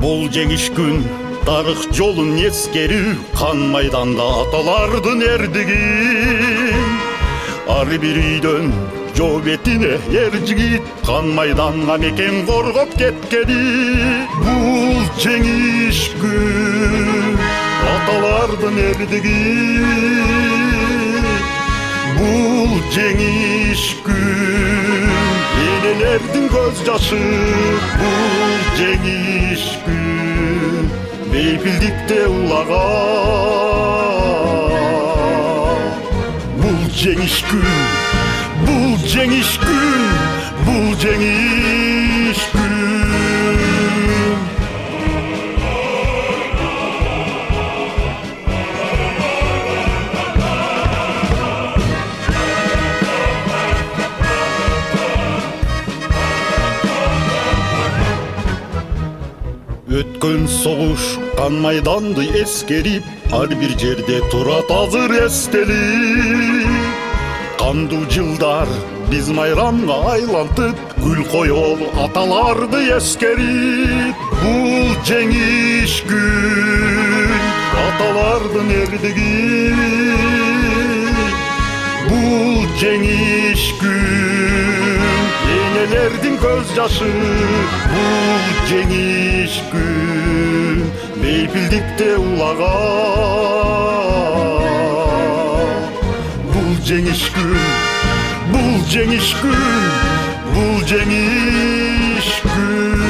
Бул жеңиш күн тарых жолун эскерүү, кан майданда аталардын эрдигин. Ар бир үйдөн жоо бетине эр жигит, кан майданга мекен коргоп кеткени. Бул жеңиш күн аталардын эрдиги, бул жеңиш күн энелердин көз жашы. Бул жеңиш күн бейпилдикте улаган. Бул жеңиш күн, бул жеңиш күн, бул жеңиш күн. Өткөн согуш кан майданды эскерип, ар бир жерде турат азыр эстелик. Кандуу жылдар биз майрамга айлантып, гүл коёл аталарды эскерип. Бул жеңиш күн аталардын эрдиги, бул жеңиш күн энелердин көз жашы. Бул жеңиш күн бейпилдикте улаган. Бул жеңиш күн, бул жеңиш күн, бул жеңиш күн.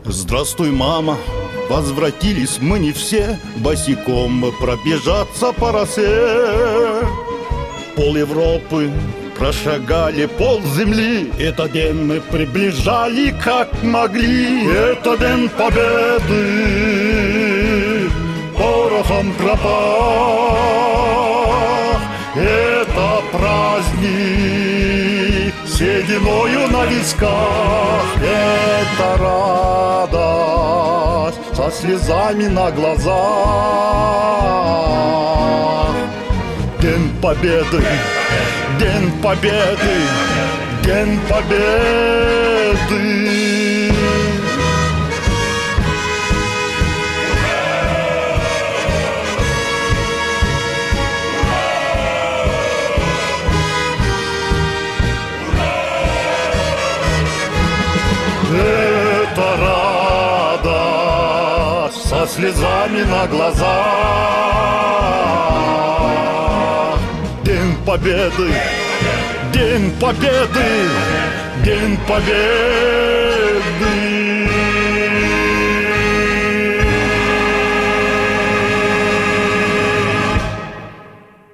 Здравствуй, мама, возвратились мы не все, босиком мы пробежаться по росе. Пол Европы прошагали, пол земли, этот день мы приближали как могли. Это день победы, порохом пропах. Это праздник сединою на висках. Это радость со слезами на глазах. День победы, день победы, день победы. Это радость со слезами на глазах. День победы, день победы, день победы.